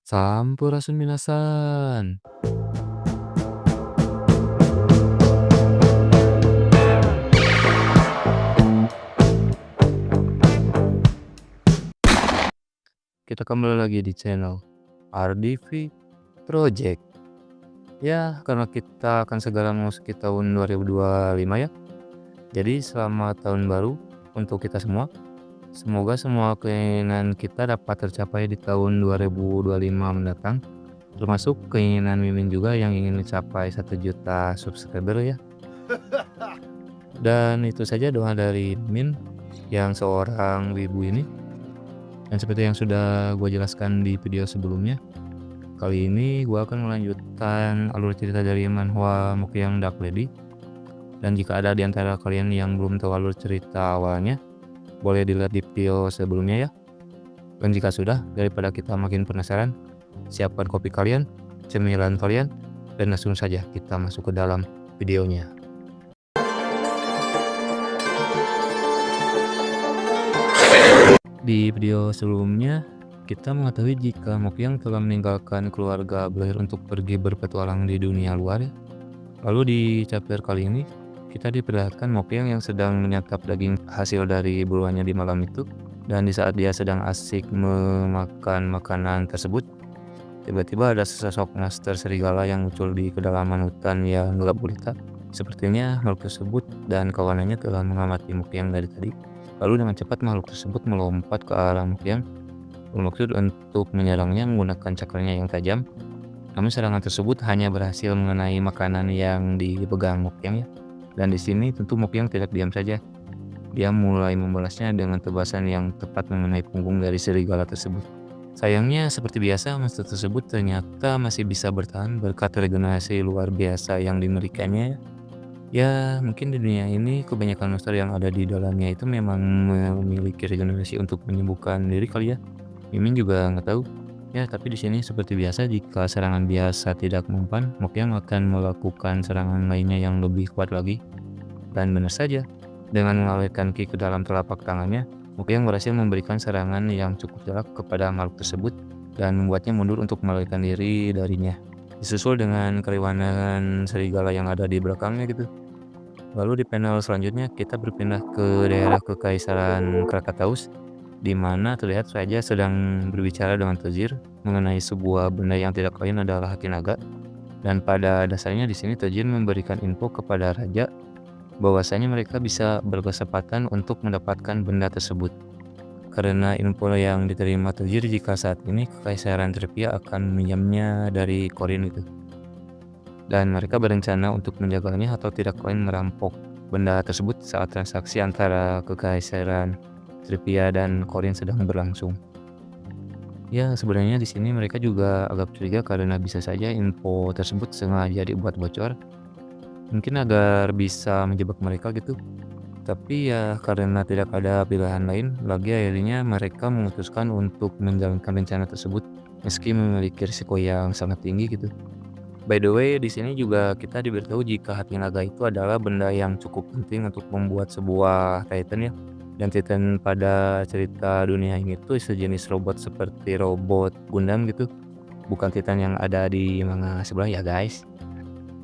Sampurasun minasan. Kita kembali lagi di channel RDV Project. Ya, karena kita akan segera memasuki tahun 2025 ya. Jadi selamat tahun baru untuk kita semua. Semoga semua keinginan kita dapat tercapai di tahun 2025 mendatang. Termasuk keinginan Mimin juga yang ingin mencapai 1 juta subscriber ya. Dan itu saja doa dari Mimin yang seorang wibu ini. Dan seperti yang sudah gue jelaskan di video sebelumnya, kali ini gue akan melanjutkan alur cerita dari manhwa Mokyang Dark Lady. Dan jika ada di antara kalian yang belum tahu alur cerita awalnya, boleh dilihat di video sebelumnya ya. Dan jika sudah, daripada kita makin penasaran, siapkan kopi kalian, cemilan kalian, dan langsung saja kita masuk ke dalam videonya. Di video sebelumnya, kita mengetahui jika Mokyang telah meninggalkan keluarga Blair untuk pergi berpetualang di dunia luar ya. Lalu di chapter kali ini, kita diperlihatkan Mokyang yang sedang menyantap daging hasil dari buruannya di malam itu. Dan di saat dia sedang asik memakan makanan tersebut, tiba-tiba ada sesosok master serigala yang muncul di kedalaman hutan yang gelap gulita. Sepertinya makhluk tersebut dan kawanannya telah mengamati Mokyang dari tadi. Lalu dengan cepat makhluk tersebut melompat ke arah Mokyang, bermaksud untuk menyerangnya menggunakan cakranya yang tajam. Namun serangan tersebut hanya berhasil mengenai makanan yang dipegang Mokyang ya. Dan di sini tentu Mokyang tidak diam saja. Dia mulai membalasnya dengan tebasan yang tepat mengenai punggung dari serigala tersebut. Sayangnya seperti biasa monster tersebut ternyata masih bisa bertahan berkat regenerasi luar biasa yang dimilikinya. Ya, mungkin di dunia ini kebanyakan monster yang ada di dalamnya itu memang memiliki regenerasi untuk menyembuhkan diri kali ya. Mimin juga nggak tahu. Ya, tapi di sini seperti biasa jika serangan biasa tidak mempan, Mokyang akan melakukan serangan lainnya yang lebih kuat lagi. Dan benar saja, dengan mengalirkan ki ke dalam telapak tangannya, Mokyang berhasil memberikan serangan yang cukup jarak kepada makhluk tersebut dan membuatnya mundur untuk melarikan diri darinya. Disusul dengan keriwanan serigala yang ada di belakangnya gitu. Lalu di panel selanjutnya kita berpindah ke daerah Kekaisaran Krakataus, di mana terlihat Raja sedang berbicara dengan Tozir mengenai sebuah benda yang tidak lain adalah hati naga. Dan pada dasarnya di sini Tozir memberikan info kepada Raja bahwasanya mereka bisa berkesempatan untuk mendapatkan benda tersebut. Karena info yang diterima Tozir jika saat ini Kekaisaran Tripia akan meminjamnya dari Corin itu. Dan mereka berencana untuk menjaganya atau tidak lain merampok benda tersebut saat transaksi antara Kekaisaran Tripia dan Corin sedang berlangsung. Ya, sebenarnya di sini mereka juga agak curiga karena bisa saja info tersebut sengaja dibuat bocor. Mungkin agar bisa menjebak mereka gitu. Tapi ya karena tidak ada pilihan lain lagi, akhirnya mereka memutuskan untuk menjalankan rencana tersebut meski memiliki risiko yang sangat tinggi gitu. By the way, di sini juga kita diberitahu jika hati naga itu adalah benda yang cukup penting untuk membuat sebuah Titan ya. Dan Titan pada cerita dunia ini tuh sejenis robot seperti robot Gundam gitu. Bukan Titan yang ada di manga sebelah ya guys.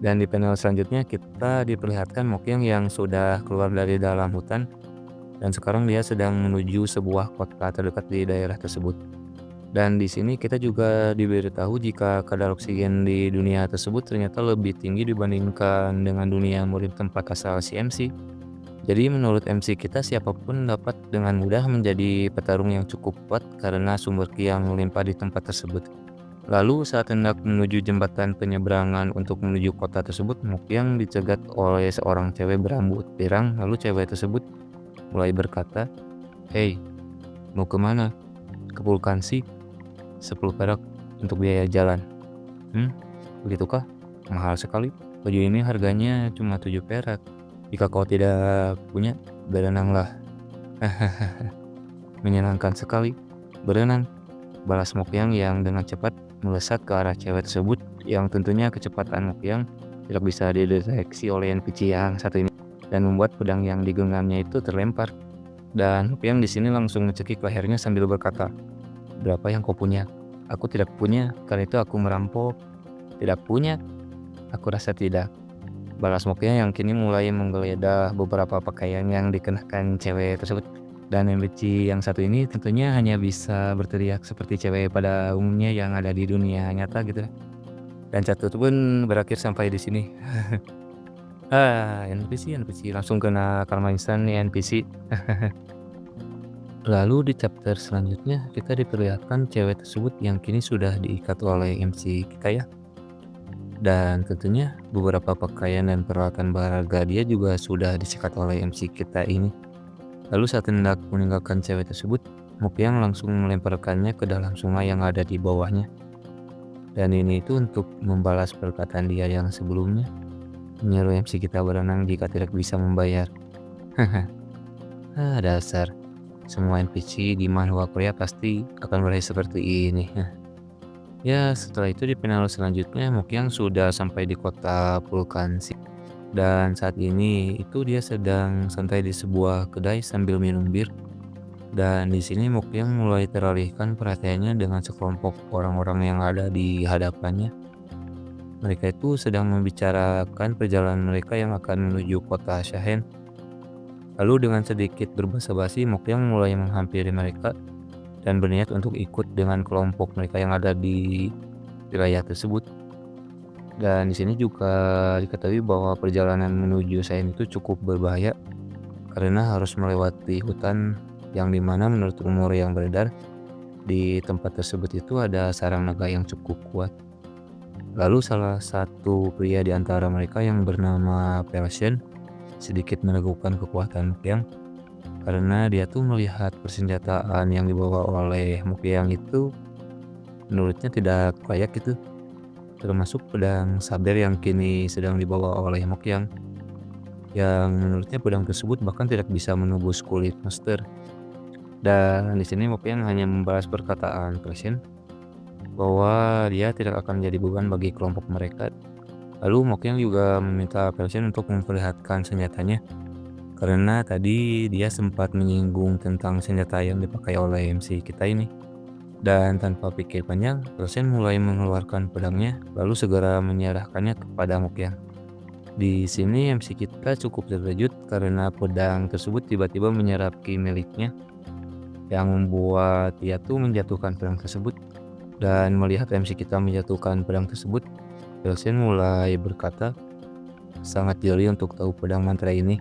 Dan di panel selanjutnya kita diperlihatkan Mokyang yang sudah keluar dari dalam hutan. Dan sekarang dia sedang menuju sebuah kota terdekat di daerah tersebut. Dan di sini kita juga diberitahu jika kadar oksigen di dunia tersebut ternyata lebih tinggi dibandingkan dengan dunia murid tempat asal si MC. Jadi menurut MC kita siapapun dapat dengan mudah menjadi petarung yang cukup kuat karena sumber ki yang melimpah di tempat tersebut. Lalu saat hendak menuju jembatan penyeberangan untuk menuju kota tersebut, Mokyang dicegat oleh seorang cewek berambut pirang. Lalu cewek tersebut mulai berkata, "Hei, mau kemana? Ke Vulkansi? 10 perak untuk biaya jalan." Begitukah? Mahal sekali. Baju ini harganya cuma 7 perak. Jika kau tidak punya, berenanglah. Menyenangkan sekali. Berenang, balas Mokyang yang dengan cepat melesat ke arah cewek tersebut, yang tentunya kecepatan Mokyang tidak bisa dideteksi oleh NPC yang satu ini dan membuat pedang yang digenggamnya itu terlempar. Dan Mokyang di sini langsung mencekik lehernya sambil berkata, "Berapa yang kau punya? Aku tidak punya, karena itu aku merampok. Tidak punya, aku rasa tidak. Balas Mokia yang kini mulai menggeledah beberapa pakaian yang dikenakan cewek tersebut. Dan MBC yang satu ini tentunya hanya bisa berteriak seperti cewek pada umumnya yang ada di dunia nyata gitu. Dan satu itu pun berakhir sampai di sini. NPC langsung kena karma instan nih NPC. Lalu di chapter selanjutnya kita diperlihatkan cewek tersebut yang kini sudah diikat oleh MC kita ya. Dan tentunya beberapa pakaian dan peralatan berharga dia juga sudah disikat oleh MC kita ini. Lalu saat hendak meninggalkan cewek tersebut, Mokyang langsung melemparkannya ke dalam sungai yang ada di bawahnya. Dan ini itu untuk membalas perkataan dia yang sebelumnya, menyuruh MC kita berenang jika tidak bisa membayar. Dasar. Semua NPC di manhwa Korea pasti akan berakhir seperti ini. Ya, setelah itu di final selanjutnya Mokyang sudah sampai di kota Vulkansik. Dan saat ini itu dia sedang santai di sebuah kedai sambil minum bir. Dan di sini Mokyang mulai teralihkan perhatiannya dengan sekelompok orang-orang yang ada di hadapannya. Mereka itu sedang membicarakan perjalanan mereka yang akan menuju kota Shahen. Lalu dengan sedikit berbasa-basi, Mokyang mulai menghampiri mereka dan berniat untuk ikut dengan kelompok mereka yang ada di wilayah tersebut. Dan di sini juga diketahui bahwa perjalanan menuju Shahen itu cukup berbahaya karena harus melewati hutan yang dimana menurut rumor yang beredar di tempat tersebut itu ada sarang naga yang cukup kuat. Lalu salah satu pria di antara mereka yang bernama Persian sedikit meragukan kekuatan Mokyang karena dia tuh melihat persenjataan yang dibawa oleh Mokyang itu menurutnya tidak layak gitu, termasuk pedang saber yang kini sedang dibawa oleh Mokyang yang menurutnya pedang tersebut bahkan tidak bisa menembus kulit master. Dan di sini Mokyang hanya membalas perkataan Persian bahwa dia tidak akan menjadi beban bagi kelompok mereka. Lalu Mokyang juga meminta Persian untuk memperlihatkan senjatanya karena tadi dia sempat menyinggung tentang senjata yang dipakai oleh MC kita ini. Dan tanpa pikir panjang, Persian mulai mengeluarkan pedangnya lalu segera menyerahkannya kepada Mokyang. Di sini MC kita cukup terkejut karena pedang tersebut tiba-tiba menyerap ki miliknya yang membuat dia tuh menjatuhkan pedang tersebut. Dan melihat MC kita menjatuhkan pedang tersebut, Persian mulai berkata, sangat jeli untuk tahu pedang mantra ini.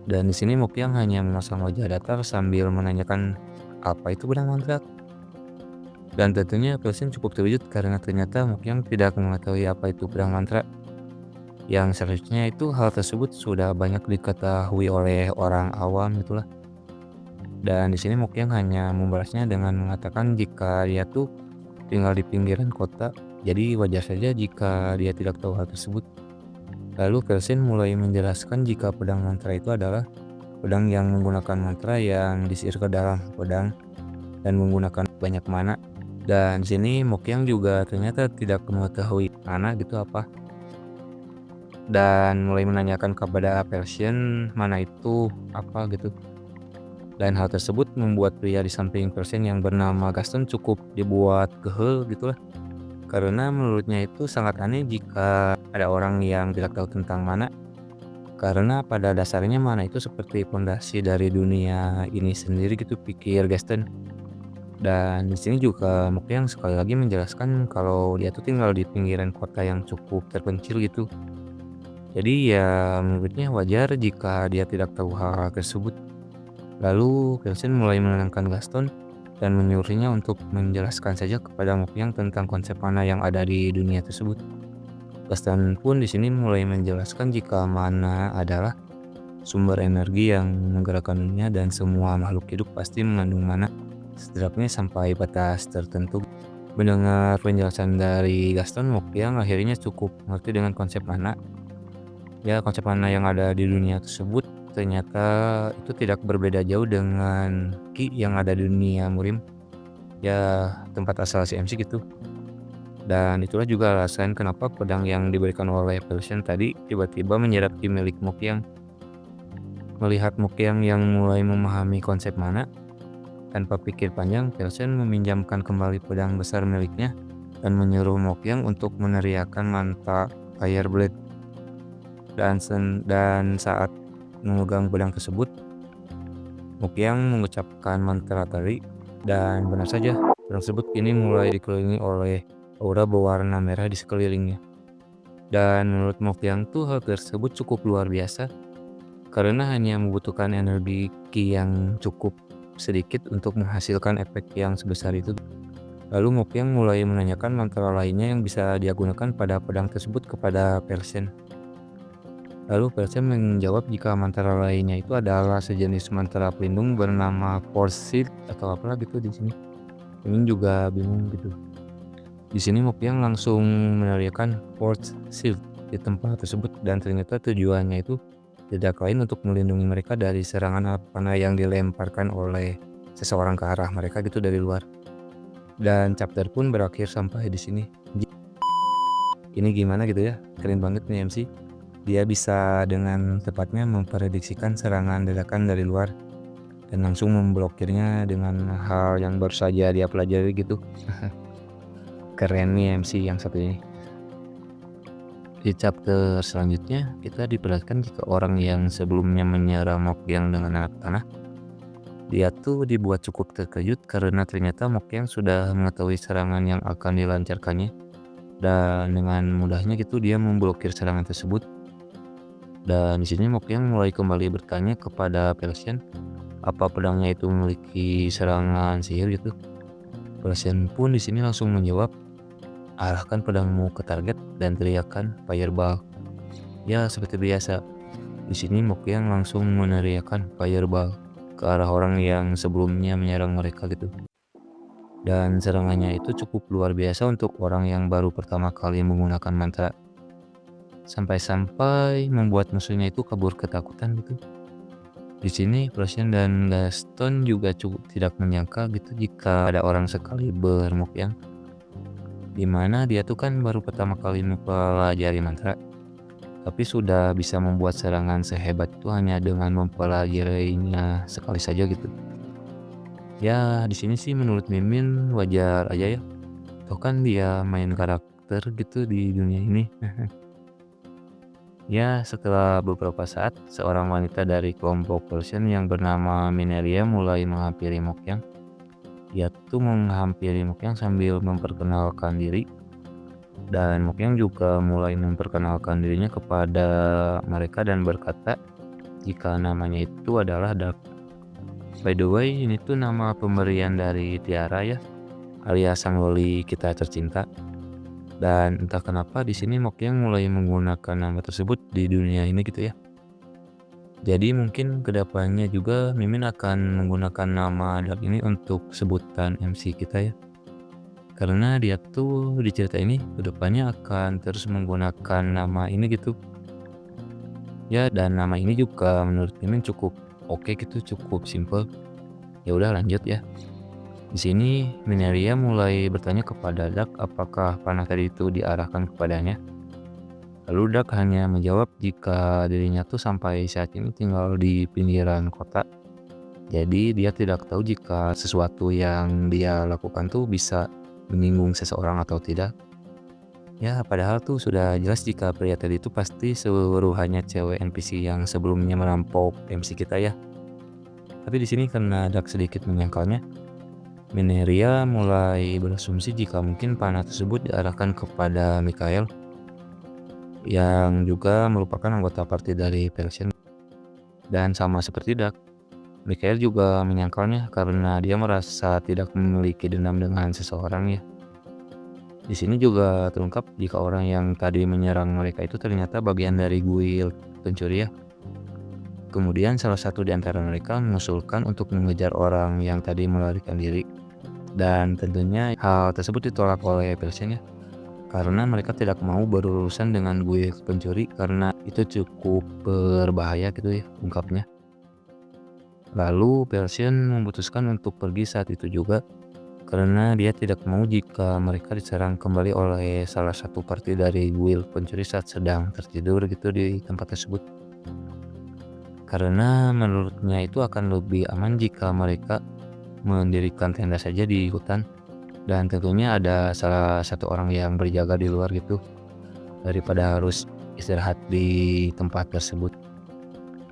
Dan di sini Mokyang hanya memasang wajah datar sambil menanyakan apa itu pedang mantra. Dan tentunya Persian cukup terkejut karena ternyata Mokyang tidak mengetahui apa itu pedang mantra. Yang seharusnya itu hal tersebut sudah banyak diketahui oleh orang awam itulah. Dan di sini Mokyang hanya membalasnya dengan mengatakan jika dia tuh tinggal di pinggiran kota, jadi wajar saja jika dia tidak tahu hal tersebut. Lalu Persian mulai menjelaskan jika pedang mantra itu adalah pedang yang menggunakan mantra yang disihir ke dalam pedang dan menggunakan banyak mana. Dan di sini Mokyang juga ternyata tidak mengetahui mana gitu apa. Dan mulai menanyakan kepada Persian mana itu apa gitu. Dan hal tersebut membuat pria di samping Persian yang bernama Gaston cukup dibuat gehel gitulah. Karena menurutnya itu sangat aneh jika ada orang yang tidak tahu tentang mana. Karena pada dasarnya mana itu seperti fondasi dari dunia ini sendiri gitu, pikir Gaston. Dan di sini juga Mokyang sekali lagi menjelaskan kalau dia tuh tinggal di pinggiran kota yang cukup terpencil gitu. Jadi ya menurutnya wajar jika dia tidak tahu hal tersebut. Lalu Persian mulai menenangkan Gaston dan menyuruhnya untuk menjelaskan saja kepada Mokyang tentang konsep mana yang ada di dunia tersebut. Gaston pun di sini mulai menjelaskan jika mana adalah sumber energi yang menggerakkan dunia dan semua makhluk hidup pasti mengandung mana, setidaknya sampai batas tertentu. Mendengar penjelasan dari Gaston, Mokyang akhirnya cukup mengerti dengan konsep mana. Ya, konsep mana yang ada di dunia tersebut ternyata itu tidak berbeda jauh dengan ki yang ada di dunia Murim, ya tempat asal si MC gitu. Dan itulah juga alasan kenapa pedang yang diberikan oleh Persian tadi tiba-tiba menyerap ki milik Mokyang. Melihat Mokyang yang mulai memahami konsep mana, Tanpa pikir panjang, Persian meminjamkan kembali pedang besar miliknya dan menyuruh Mokyang untuk meneriakkan mantra Fire Blade. Dan saat memegang pedang tersebut, Mokyang mengucapkan mantra tadi, dan benar saja, pedang tersebut kini mulai dikelilingi oleh aura berwarna merah di sekelilingnya. Dan menurut Mokyang tuh hal tersebut cukup luar biasa karena hanya membutuhkan energi ki yang cukup sedikit untuk menghasilkan efek yang sebesar itu. Lalu Mokyang mulai menanyakan mantra lainnya yang bisa dia gunakan pada pedang tersebut kepada Persian. Lalu Persian menjawab jika mantra lainnya itu adalah sejenis mantra pelindung bernama Force Shield atau apalah gitu di sini. Ini juga bingung gitu. Di sini Mokyang langsung meneriakkan Force Shield di tempat tersebut, dan ternyata tujuannya itu tidak lain untuk melindungi mereka dari serangan anak panah yang dilemparkan oleh seseorang ke arah mereka gitu dari luar. Dan chapter pun berakhir sampai di sini. Ini gimana gitu ya? Keren banget nih MC. Dia bisa dengan tepatnya memprediksikan serangan dadakan dari luar dan langsung memblokirnya dengan hal yang baru saja dia pelajari gitu. Keren nih MC yang satu ini. Di chapter selanjutnya kita diperlihatkan jika orang yang sebelumnya menyerang Mokyang dengan anak panah, dia tuh dibuat cukup terkejut karena ternyata Mokyang sudah mengetahui serangan yang akan dilancarkannya, dan dengan mudahnya gitu dia memblokir serangan tersebut. Dan di sini Mokyang mulai kembali bertanya kepada Persian apa pedangnya itu memiliki serangan sihir gitu. Persian pun di sini langsung menjawab, arahkan pedangmu ke target dan teriakkan Fireball. Ya, seperti biasa. Di sini Mokyang langsung meneriakkan Fireball ke arah orang yang sebelumnya menyerang mereka gitu. Dan serangannya itu cukup luar biasa untuk orang yang baru pertama kali menggunakan mantra. Sampai-sampai membuat musuhnya itu kabur ketakutan gitu. Di sini Persian dan Gaston juga cukup tidak menyangka gitu jika ada orang sekaliber Mokyang, dimana dia tuh kan baru pertama kali mempelajari mantra, tapi sudah bisa membuat serangan sehebat itu hanya dengan mempelajarinya sekali saja gitu. Ya di sini sih menurut Mimin wajar aja ya, toh kan dia main karakter gitu di dunia ini. Ya setelah beberapa saat, seorang wanita dari kelompok Persian yang bernama Mineria mulai menghampiri Mokyang. Dia tuh menghampiri Mokyang sambil memperkenalkan diri, dan Mokyang juga mulai memperkenalkan dirinya kepada mereka dan berkata jika namanya itu adalah Dak. By the way, ini tuh nama pemberian dari Tiara ya, alias sang loli kita tercinta. Dan entah kenapa di sini Mokyang mulai menggunakan nama tersebut di dunia ini gitu ya. Jadi mungkin kedepannya juga Mimin akan menggunakan nama Dak ini untuk sebutan MC kita ya. Karena dia tuh di cerita ini kedepannya akan terus menggunakan nama ini gitu. Ya, dan nama ini juga menurut Mimin cukup oke gitu, cukup simple. Ya udah lanjut ya. Di sini Mineria mulai bertanya kepada Dak apakah panah tadi itu diarahkan kepadanya. Lalu Dak hanya menjawab jika dirinya tuh sampai saat ini tinggal di pinggiran kota. Jadi dia tidak tahu jika sesuatu yang dia lakukan tuh bisa menyinggung seseorang atau tidak. Ya padahal tuh sudah jelas jika pria tadi itu pasti seluruhannya cewek NPC yang sebelumnya merampok MC kita ya. Tapi di sini karena Dak sedikit menyangkalnya, Mineria mulai berasumsi jika mungkin panah tersebut diarahkan kepada Mikael, yang juga merupakan anggota party dari Persian. Dan sama seperti Dak, Mikael juga menyangkalnya karena dia merasa tidak memiliki dendam dengan seseorang ya. Di sini juga terungkap jika orang yang tadi menyerang mereka itu ternyata bagian dari guild pencuri ya. Kemudian salah satu di antara mereka mengusulkan untuk mengejar orang yang tadi melarikan diri. Dan tentunya hal tersebut ditolak oleh Persian ya, karena mereka tidak mau berurusan dengan guild pencuri karena itu cukup berbahaya gitu ya ungkapnya. Lalu Persian memutuskan untuk pergi saat itu juga karena dia tidak mau jika mereka diserang kembali oleh salah satu party dari guild pencuri saat sedang tertidur gitu di tempat tersebut. Karena menurutnya itu akan lebih aman jika mereka mendirikan tenda saja di hutan, dan tentunya ada salah satu orang yang berjaga di luar gitu, daripada harus istirahat di tempat tersebut.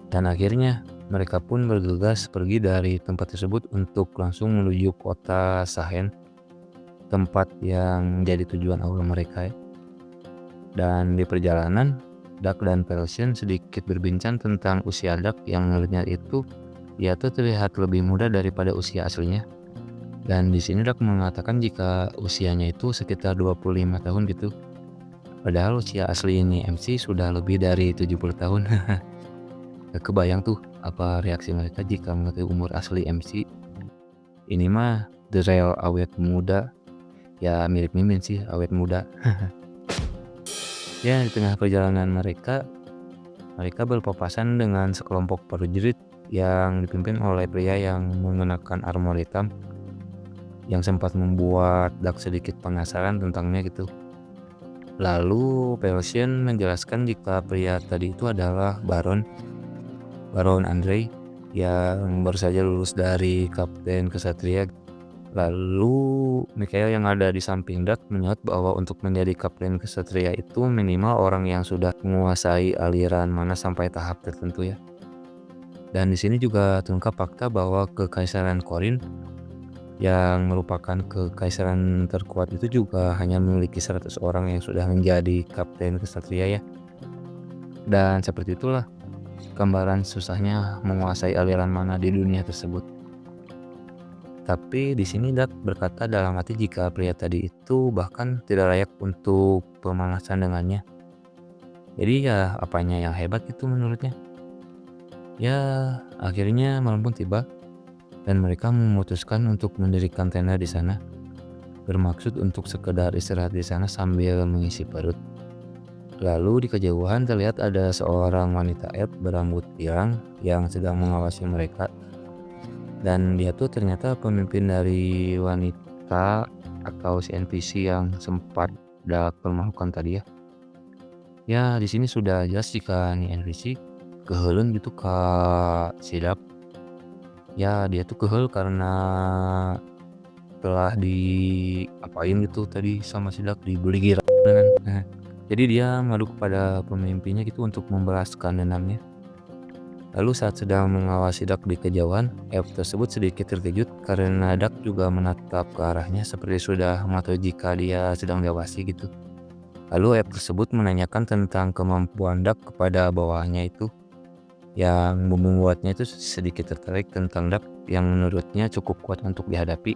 Dan akhirnya mereka pun bergegas pergi dari tempat tersebut untuk langsung menuju kota Sahen, tempat yang jadi tujuan awal mereka ya. Dan di perjalanan, Duck dan Persian sedikit berbincang tentang usia Duck yang menurutnya itu dia tuh terlihat lebih muda daripada usia aslinya. Dan di sini Duck mengatakan jika usianya itu sekitar 25 tahun gitu. Padahal usia asli ini MC sudah lebih dari 70 tahun. Gak kebayang tuh apa reaksi mereka jika mengetahui umur asli MC. Ini mah the real awet muda. Ya mirip Mimin sih, awet muda. Ya di tengah perjalanan mereka berpapasan dengan sekelompok prajurit yang dipimpin oleh pria yang menggunakan armor hitam, yang sempat membuat Duck sedikit penasaran tentangnya gitu. Lalu Persian menjelaskan jika pria tadi itu adalah Baron Andre yang baru saja lulus dari Kapten Kesatria. Lalu Mikhail yang ada di samping Duck menyaut bahwa untuk menjadi Kapten Kesatria itu minimal orang yang sudah menguasai aliran mana sampai tahap tertentu ya. Dan di sini juga terungkap fakta bahwa Kekaisaran Korin yang merupakan kekaisaran terkuat itu juga hanya memiliki 100 orang yang sudah menjadi Kapten Kesatria ya. Dan seperti itulah gambaran susahnya menguasai aliran mana di dunia tersebut. Tapi di sini Duck berkata dalam hati jika pria tadi itu bahkan tidak layak untuk pemanasan dengannya. Jadi ya apanya yang hebat itu menurutnya. Ya akhirnya malam pun tiba dan mereka memutuskan untuk mendirikan tenda di sana. Bermaksud untuk sekedar istirahat di sana sambil mengisi perut. Lalu di kejauhan terlihat ada seorang wanita elf berambut pirang yang sedang mengawasi mereka. Dan dia tuh ternyata pemimpin dari wanita atau si NPC yang sempat Duck permalukan tadi ya. Ya di sini sudah jelas jika nih NPC keheuleun gitu ka si Duck. Ya dia tuh kehel karena telah diapain gitu tadi sama si Duck, dibeli gira kan. Nah, jadi dia mengadu kepada pemimpinnya gitu untuk membalaskan dendamnya. Lalu saat sedang mengawasi Duck di kejauhan, elf tersebut sedikit terkejut karena Duck juga menatap ke arahnya seperti sudah mengetahui jika dia sedang diawasi gitu. Lalu elf tersebut menanyakan tentang kemampuan Duck kepada bawahannya itu, yang membuatnya itu sedikit tertarik tentang Duck yang menurutnya cukup kuat untuk dihadapi.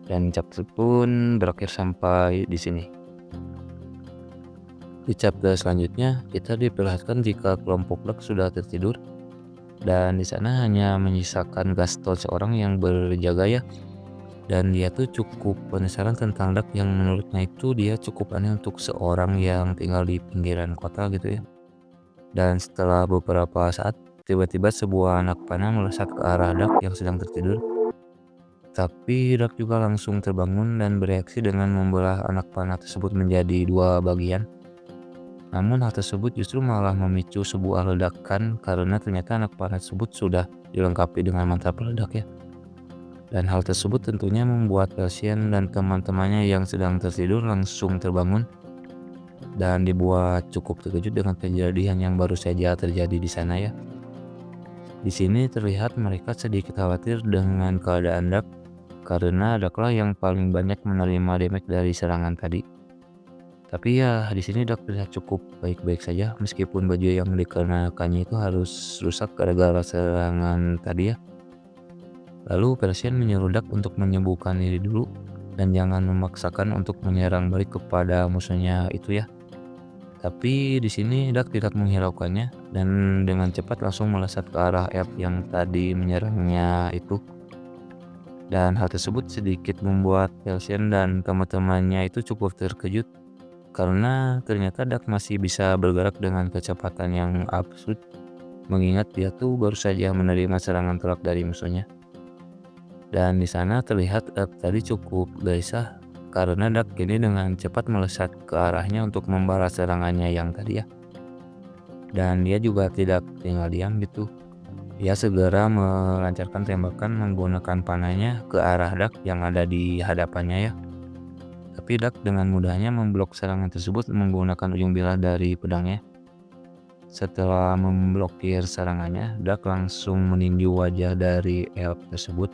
Dan chapter pun berakhir sampai di sini. Di chapter selanjutnya kita diperlihatkan jika kelompok Duck sudah tertidur. Dan di sana hanya menyisakan Gaston seorang yang berjaga ya. Dan dia tuh cukup penasaran tentang Duck yang menurutnya itu dia cukup aneh untuk seorang yang tinggal di pinggiran kota gitu ya. Dan setelah beberapa saat tiba-tiba sebuah anak panah melesat ke arah Duck yang sedang tertidur. Tapi Duck juga langsung terbangun dan bereaksi dengan membelah anak panah tersebut menjadi dua bagian. Namun hal tersebut justru malah memicu sebuah ledakan karena ternyata anak panah tersebut sudah dilengkapi dengan mantra peledak ya. Dan hal tersebut tentunya membuat Persian dan teman-temannya yang sedang tertidur langsung terbangun dan dibuat cukup terkejut dengan kejadian yang baru saja terjadi di sana ya. Di sini terlihat mereka sedikit khawatir dengan keadaan Duck karena Ducklah yang paling banyak menerima damage dari serangan tadi. Tapi ya di sini Duck terlihat cukup baik-baik saja meskipun baju yang dikenakannya itu harus rusak gara-gara serangan tadi ya. Lalu Persian menyuruh Duck untuk menyembuhkan diri dulu dan jangan memaksakan untuk menyerang balik kepada musuhnya itu ya. Tapi di sini Duck tidak menghiraukannya dan dengan cepat langsung melesat ke arah elf yang tadi menyerangnya itu. Dan hal tersebut sedikit membuat Persian dan teman-temannya itu cukup terkejut. Karena ternyata Duck masih bisa bergerak dengan kecepatan yang absurd, mengingat dia tuh baru saja menerima serangan telak dari musuhnya. Dan di sana terlihat Duck tadi cukup gelisah karena Duck kini dengan cepat melesat ke arahnya untuk membalas serangannya yang tadi ya. Dan dia juga tidak tinggal diam gitu. Ia segera melancarkan tembakan menggunakan panahnya ke arah Dak yang ada di hadapannya ya. Tapi Dak dengan mudahnya memblok serangan tersebut menggunakan ujung bilah dari pedangnya. Setelah memblokir serangannya, Dak langsung meninju wajah dari elf tersebut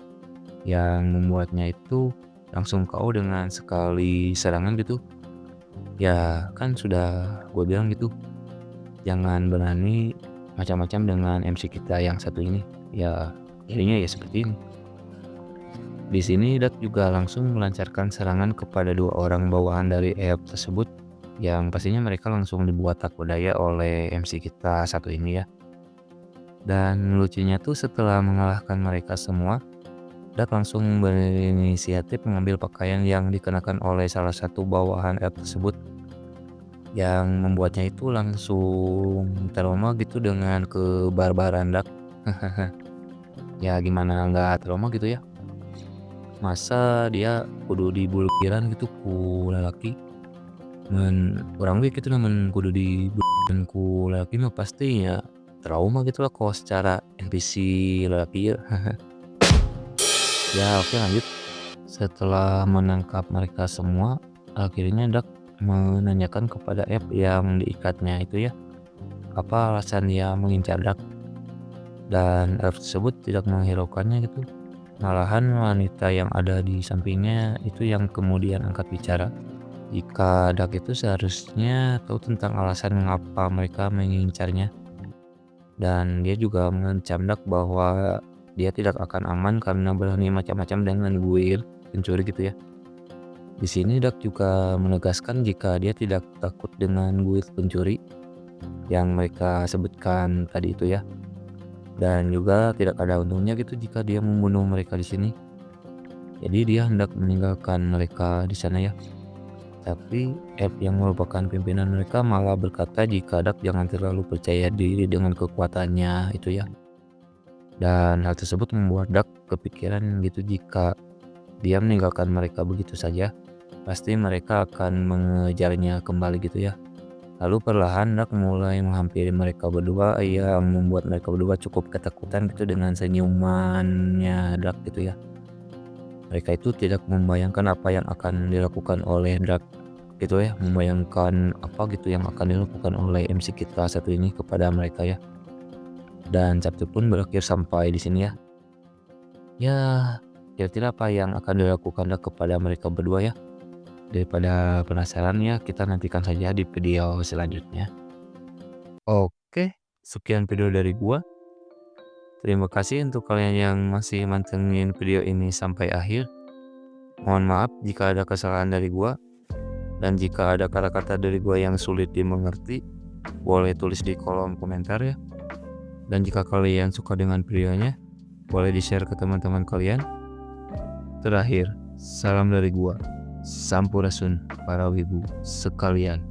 yang membuatnya itu langsung KO dengan sekali serangan gitu. Ya kan sudah gue bilang gitu, jangan berani macam-macam dengan MC kita yang satu ini. Ya jadinya ya seperti ini. Di sini Dak juga langsung melancarkan serangan kepada dua orang bawahan dari elf tersebut yang pastinya mereka langsung dibuat tak berdaya oleh MC kita satu ini ya. Dan lucunya tuh setelah mengalahkan mereka semua, Dak langsung berinisiatif mengambil pakaian yang dikenakan oleh salah satu bawahan elf tersebut yang membuatnya itu langsung trauma gitu dengan kebarbaran Dak. Ya gimana nggak trauma gitu ya? Masa dia kudu dibulkiran gitu ku lalaki? Urang we kitu namun kudu dibulkiran ku lalaki mah pasti ya trauma gitu lah kalau secara NPC lalaki ya. Ya oke lanjut. Setelah menangkap mereka semua, akhirnya Dak menanyakan kepada F yang diikatnya itu ya, apa alasan dia mengincar Dak, dan F tersebut tidak menghiraukannya gitu. Malahan wanita yang ada di sampingnya itu yang kemudian angkat bicara. Jika Dak itu seharusnya tahu tentang alasan mengapa mereka mengincarnya, dan dia juga mengancam Dak bahwa dia tidak akan aman karena berani macam-macam dengan kuil pencuri gitu ya. Di sini Dak juga menegaskan jika dia tidak takut dengan kuil pencuri yang mereka sebutkan tadi itu ya, dan juga tidak ada untungnya gitu jika dia membunuh mereka di sini. Jadi dia hendak meninggalkan mereka di sana ya. Tapi F yang merupakan pimpinan mereka malah berkata jika Dak jangan terlalu percaya diri dengan kekuatannya itu ya. Dan hal tersebut membuat Dak kepikiran gitu jika dia meninggalkan mereka begitu saja, pasti mereka akan mengejarnya kembali gitu ya. Lalu perlahan Dak mulai menghampiri mereka berdua yang membuat mereka berdua cukup ketakutan gitu dengan senyumannya Dak gitu ya. Mereka itu tidak membayangkan apa yang akan dilakukan oleh Dak gitu ya, membayangkan apa gitu yang akan dilakukan oleh MC kita satu ini kepada mereka ya. Dan chapter pun berakhir sampai di sini ya. Ya, kira-kira apa yang akan dilakukan Dak kepada mereka berdua ya? Daripada penasaran ya, kita nantikan saja di video selanjutnya. Oke, sekian video dari gua. Terima kasih untuk kalian yang masih mantengin video ini sampai akhir. Mohon maaf jika ada kesalahan dari gua, dan jika ada kata-kata dari gua yang sulit dimengerti, boleh tulis di kolom komentar ya. Dan jika kalian suka dengan videonya, boleh di-share ke teman-teman kalian. Terakhir, salam dari gua. Sampurasun para wibu sekalian.